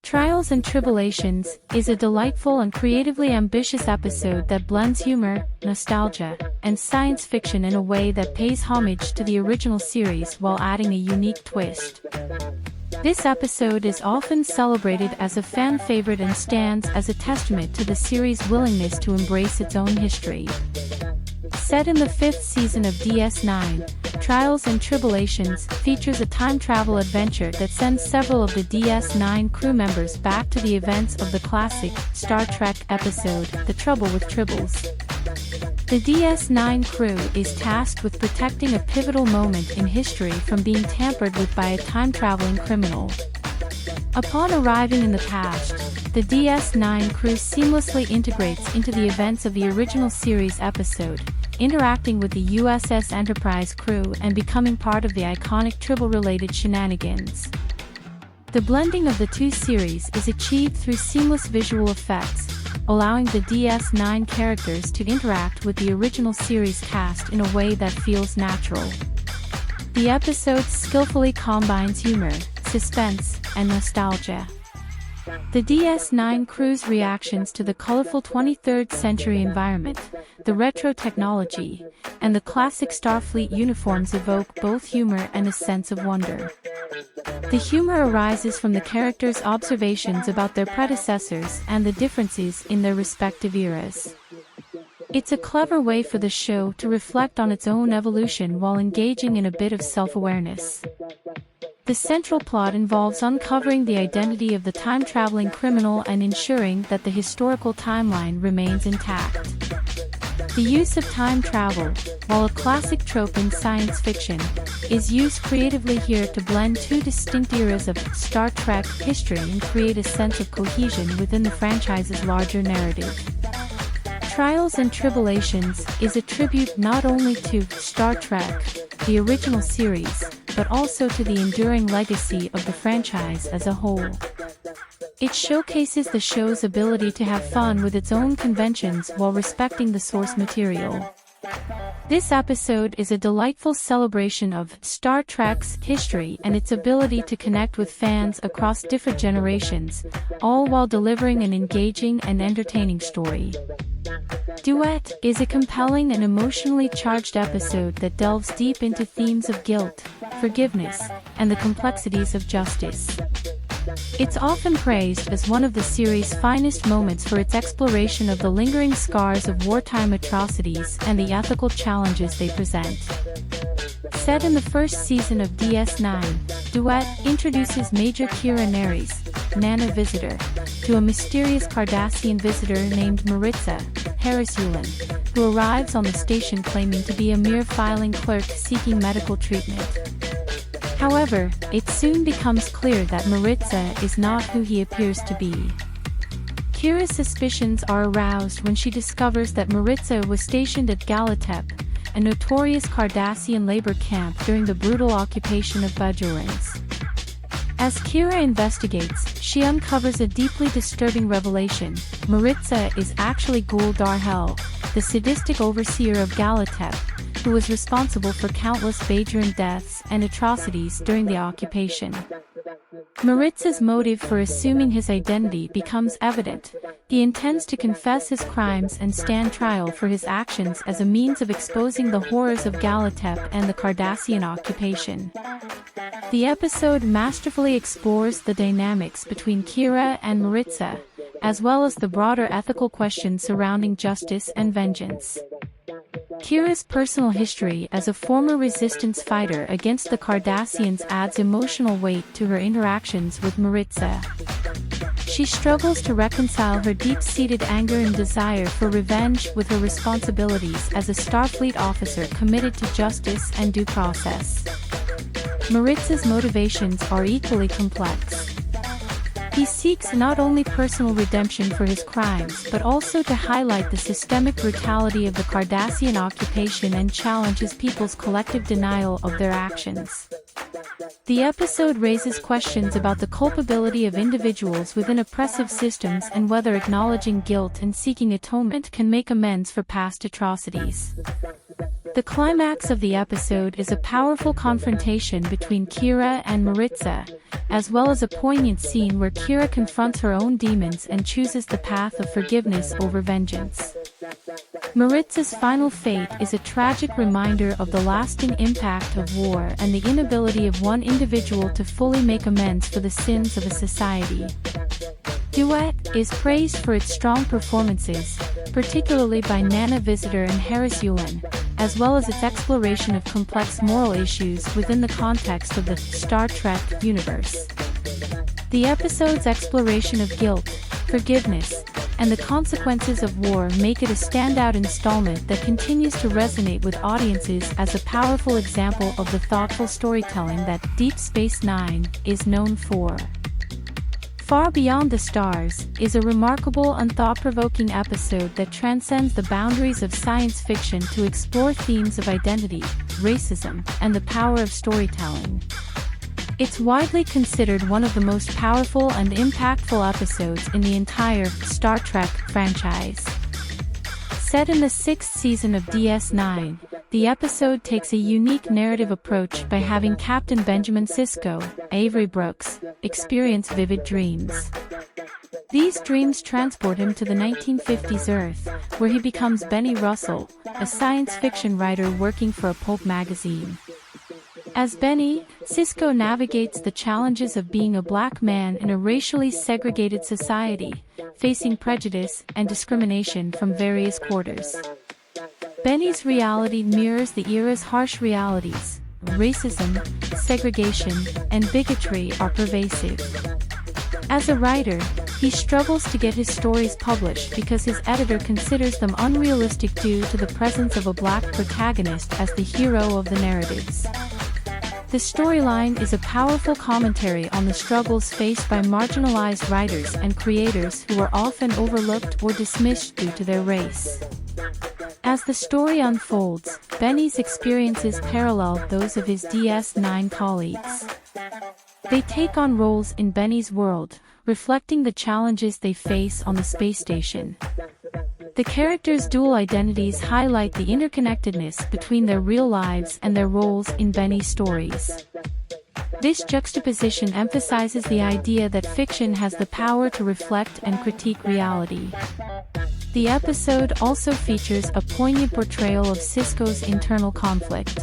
Trials and Tribulations is a delightful and creatively ambitious episode that blends humor, nostalgia, and science fiction in a way that pays homage to the original series while adding a unique twist. This episode is often celebrated as a fan favorite and stands as a testament to the series' willingness to embrace its own history. Set in the fifth season of DS9, Trials and Tribulations features a time travel adventure that sends several of the DS9 crew members back to the events of the classic Star Trek episode, The Trouble with Tribbles. The DS9 crew is tasked with protecting a pivotal moment in history from being tampered with by a time-traveling criminal. Upon arriving in the past, the DS9 crew seamlessly integrates into the events of the original series episode, interacting with the USS Enterprise crew and becoming part of the iconic Tribble-related shenanigans. The blending of the two series is achieved through seamless visual effects, allowing the DS9 characters to interact with the original series cast in a way that feels natural. The episode skillfully combines humor, suspense, and nostalgia. The DS9 crew's reactions to the colorful 23rd century environment, the retro technology, and the classic Starfleet uniforms evoke both humor and a sense of wonder. The humor arises from the characters' observations about their predecessors and the differences in their respective eras. It's a clever way for the show to reflect on its own evolution while engaging in a bit of self-awareness. The central plot involves uncovering the identity of the time-traveling criminal and ensuring that the historical timeline remains intact. The use of time travel, while a classic trope in science fiction, is used creatively here to blend two distinct eras of Star Trek history and create a sense of cohesion within the franchise's larger narrative. Trials and Tribulations is a tribute not only to Star Trek, the original series, but also to the enduring legacy of the franchise as a whole. It showcases the show's ability to have fun with its own conventions while respecting the source material. This episode is a delightful celebration of Star Trek's history and its ability to connect with fans across different generations, all while delivering an engaging and entertaining story. Duet is a compelling and emotionally charged episode that delves deep into themes of guilt, forgiveness, and the complexities of justice. It's often praised as one of the series' finest moments for its exploration of the lingering scars of wartime atrocities and the ethical challenges they present. Set in the first season of DS9, Duet introduces Major Kira Nerys, Nana Visitor, to a mysterious Cardassian visitor named Maritza Harris-Yulin, who arrives on the station claiming to be a mere filing clerk seeking medical treatment. However, it soon becomes clear that Maritza is not who he appears to be. Kira's suspicions are aroused when she discovers that Maritza was stationed at Galatep, a notorious Cardassian labor camp during the brutal occupation of Bajorans. As Kira investigates, she uncovers a deeply disturbing revelation. Maritza is actually Gul Darhel, the sadistic overseer of Galatep, who was responsible for countless Bajoran deaths and atrocities during the occupation. Maritza's motive for assuming his identity becomes evident. He intends to confess his crimes and stand trial for his actions as a means of exposing the horrors of Galatep and the Cardassian occupation. The episode masterfully explores the dynamics between Kira and Maritza, as well as the broader ethical questions surrounding justice and vengeance. Kira's personal history as a former resistance fighter against the Cardassians adds emotional weight to her interactions with Maritza. She struggles to reconcile her deep-seated anger and desire for revenge with her responsibilities as a Starfleet officer committed to justice and due process. Maritza's motivations are equally complex. He seeks not only personal redemption for his crimes but also to highlight the systemic brutality of the Cardassian occupation and challenge his people's collective denial of their actions. The episode raises questions about the culpability of individuals within oppressive systems and whether acknowledging guilt and seeking atonement can make amends for past atrocities. The climax of the episode is a powerful confrontation between Kira and Maritza, as well as a poignant scene where Kira confronts her own demons and chooses the path of forgiveness over vengeance. Maritza's final fate is a tragic reminder of the lasting impact of war and the inability of one individual to fully make amends for the sins of a society. Duet is praised for its strong performances, particularly by Nana Visitor and Harris Yulin, as well as its exploration of complex moral issues within the context of the Star Trek universe. The episode's exploration of guilt, forgiveness, and the consequences of war make it a standout installment that continues to resonate with audiences as a powerful example of the thoughtful storytelling that Deep Space Nine is known for. Far Beyond the Stars is a remarkable and thought-provoking episode that transcends the boundaries of science fiction to explore themes of identity, racism, and the power of storytelling. It's widely considered one of the most powerful and impactful episodes in the entire Star Trek franchise. Set in the sixth season of DS9, the episode takes a unique narrative approach by having Captain Benjamin Sisko, Avery Brooks, experience vivid dreams. These dreams transport him to the 1950s Earth, where he becomes Benny Russell, a science fiction writer working for a pulp magazine. As Benny, Sisko navigates the challenges of being a black man in a racially segregated society, facing prejudice and discrimination from various quarters. Benny's reality mirrors the era's harsh realities. Racism, segregation, and bigotry are pervasive. As a writer, he struggles to get his stories published because his editor considers them unrealistic due to the presence of a black protagonist as the hero of the narratives. The storyline is a powerful commentary on the struggles faced by marginalized writers and creators who are often overlooked or dismissed due to their race. As the story unfolds, Benny's experiences parallel those of his DS9 colleagues. They take on roles in Benny's world, reflecting the challenges they face on the space station. The characters' dual identities highlight the interconnectedness between their real lives and their roles in Benny's stories. This juxtaposition emphasizes the idea that fiction has the power to reflect and critique reality. The episode also features a poignant portrayal of Sisko's internal conflict.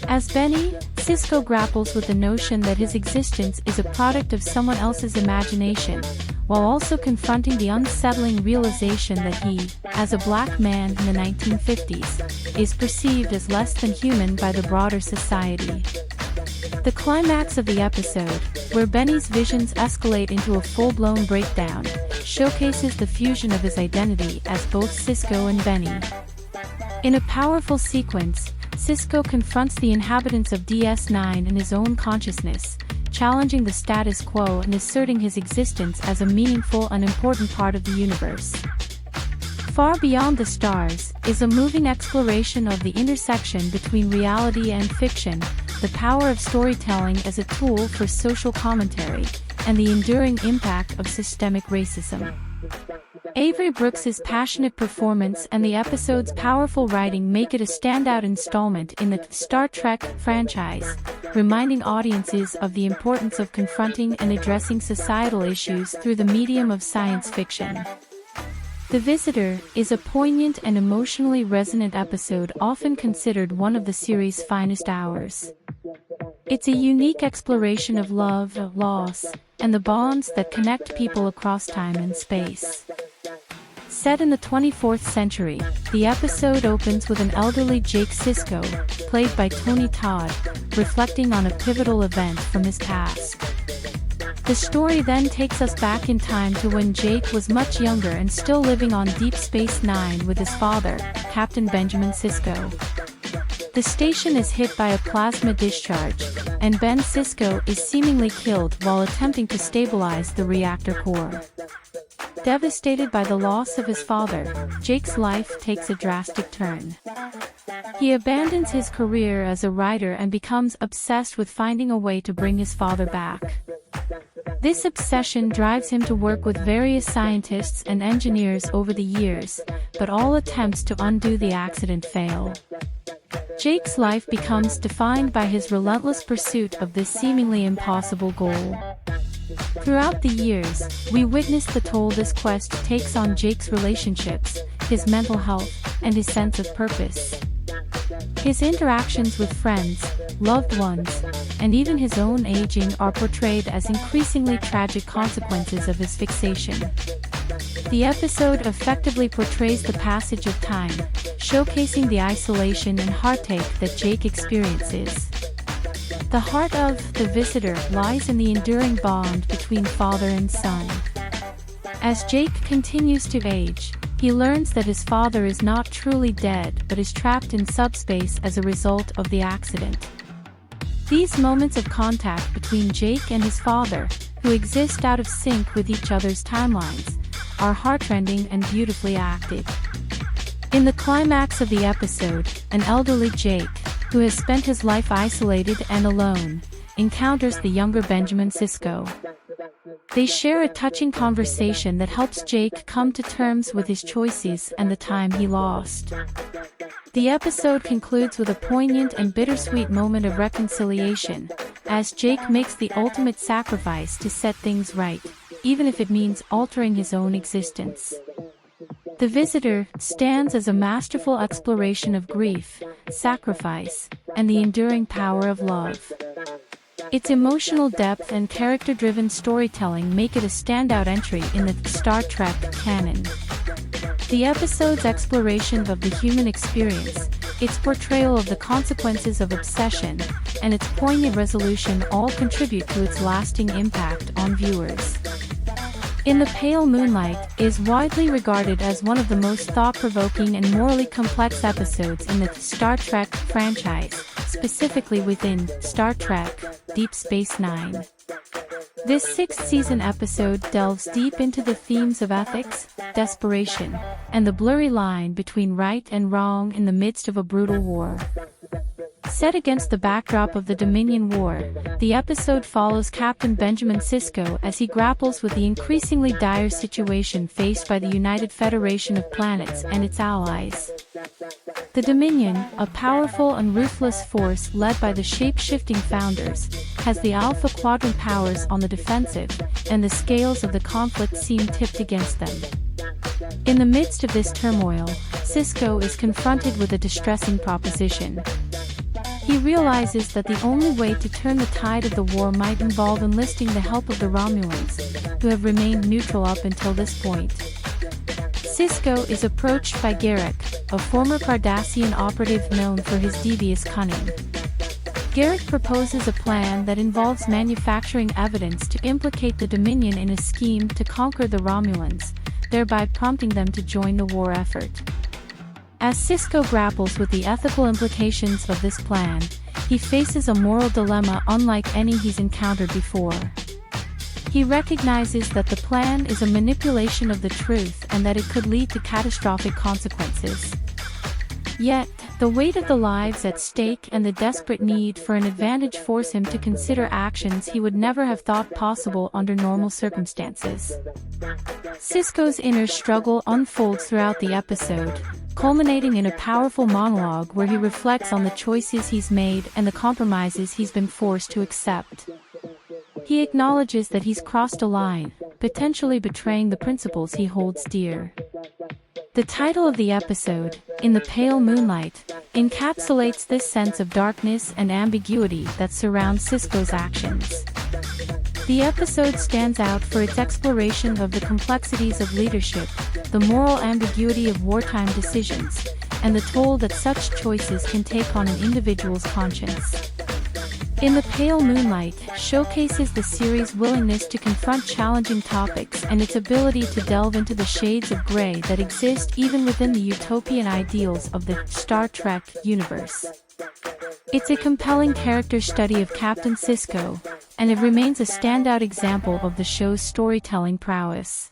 As Benny, Sisko grapples with the notion that his existence is a product of someone else's imagination, while also confronting the unsettling realization that he, as a black man in the 1950s, is perceived as less than human by the broader society. The climax of the episode, where Benny's visions escalate into a full-blown breakdown, showcases the fusion of his identity as both Sisko and Benny. In a powerful sequence, Sisko confronts the inhabitants of DS9 in his own consciousness, challenging the status quo and asserting his existence as a meaningful and important part of the universe. Far Beyond the Stars is a moving exploration of the intersection between reality and fiction, the power of storytelling as a tool for social commentary, and the enduring impact of systemic racism. Avery Brooks's passionate performance and the episode's powerful writing make it a standout installment in the Star Trek franchise, reminding audiences of the importance of confronting and addressing societal issues through the medium of science fiction. The Visitor is a poignant and emotionally resonant episode often considered one of the series' finest hours. It's a unique exploration of love, loss, and the bonds that connect people across time and space. Set in the 24th century, the episode opens with an elderly Jake Sisko, played by Tony Todd, reflecting on a pivotal event from his past. The story then takes us back in time to when Jake was much younger and still living on Deep Space Nine with his father, Captain Benjamin Sisko. The station is hit by a plasma discharge, and Ben Sisko is seemingly killed while attempting to stabilize the reactor core. Devastated by the loss of his father, Jake's life takes a drastic turn. He abandons his career as a writer and becomes obsessed with finding a way to bring his father back. This obsession drives him to work with various scientists and engineers over the years, but all attempts to undo the accident fail. Jake's life becomes defined by his relentless pursuit of this seemingly impossible goal. Throughout the years, we witness the toll this quest takes on Jake's relationships, his mental health, and his sense of purpose. His interactions with friends, loved ones, and even his own aging are portrayed as increasingly tragic consequences of his fixation. The episode effectively portrays the passage of time, showcasing the isolation and heartache that Jake experiences. The heart of The Visitor lies in the enduring bond between father and son. As Jake continues to age, he learns that his father is not truly dead but is trapped in subspace as a result of the accident. These moments of contact between Jake and his father, who exist out of sync with each other's timelines, are heartrending and beautifully acted. In the climax of the episode, an elderly Jake, who has spent his life isolated and alone, encounters the younger Benjamin Sisko. They share a touching conversation that helps Jake come to terms with his choices and the time he lost. The episode concludes with a poignant and bittersweet moment of reconciliation, as Jake makes the ultimate sacrifice to set things right, even if it means altering his own existence. The Visitor stands as a masterful exploration of grief, sacrifice, and the enduring power of love. Its emotional depth and character-driven storytelling make it a standout entry in the Star Trek canon. The episode's exploration of the human experience, its portrayal of the consequences of obsession, and its poignant resolution all contribute to its lasting impact on viewers. In the Pale Moonlight is widely regarded as one of the most thought-provoking and morally complex episodes in the Star Trek franchise, specifically within Star Trek Deep Space Nine. This sixth-season episode delves deep into the themes of ethics, desperation, and the blurry line between right and wrong in the midst of a brutal war. Set against the backdrop of the Dominion War, the episode follows Captain Benjamin Sisko as he grapples with the increasingly dire situation faced by the United Federation of Planets and its allies. The Dominion, a powerful and ruthless force led by the shape-shifting Founders, has the Alpha Quadrant powers on the defensive, and the scales of the conflict seem tipped against them. In the midst of this turmoil, Sisko is confronted with a distressing proposition. He realizes that the only way to turn the tide of the war might involve enlisting the help of the Romulans, who have remained neutral up until this point. Sisko is approached by Garak, a former Cardassian operative known for his devious cunning. Garak proposes a plan that involves manufacturing evidence to implicate the Dominion in a scheme to conquer the Romulans, thereby prompting them to join the war effort. As Sisko grapples with the ethical implications of this plan, he faces a moral dilemma unlike any he's encountered before. He recognizes that the plan is a manipulation of the truth and that it could lead to catastrophic consequences. Yet, the weight of the lives at stake and the desperate need for an advantage force him to consider actions he would never have thought possible under normal circumstances. Sisko's inner struggle unfolds throughout the episode, culminating in a powerful monologue where he reflects on the choices he's made and the compromises he's been forced to accept. He acknowledges that he's crossed a line, potentially betraying the principles he holds dear. The title of the episode, In the Pale Moonlight, encapsulates this sense of darkness and ambiguity that surrounds Sisko's actions. The episode stands out for its exploration of the complexities of leadership, the moral ambiguity of wartime decisions, and the toll that such choices can take on an individual's conscience. In the Pale Moonlight showcases the series' willingness to confront challenging topics and its ability to delve into the shades of gray that exist even within the utopian ideals of the Star Trek universe. It's a compelling character study of Captain Sisko, and it remains a standout example of the show's storytelling prowess.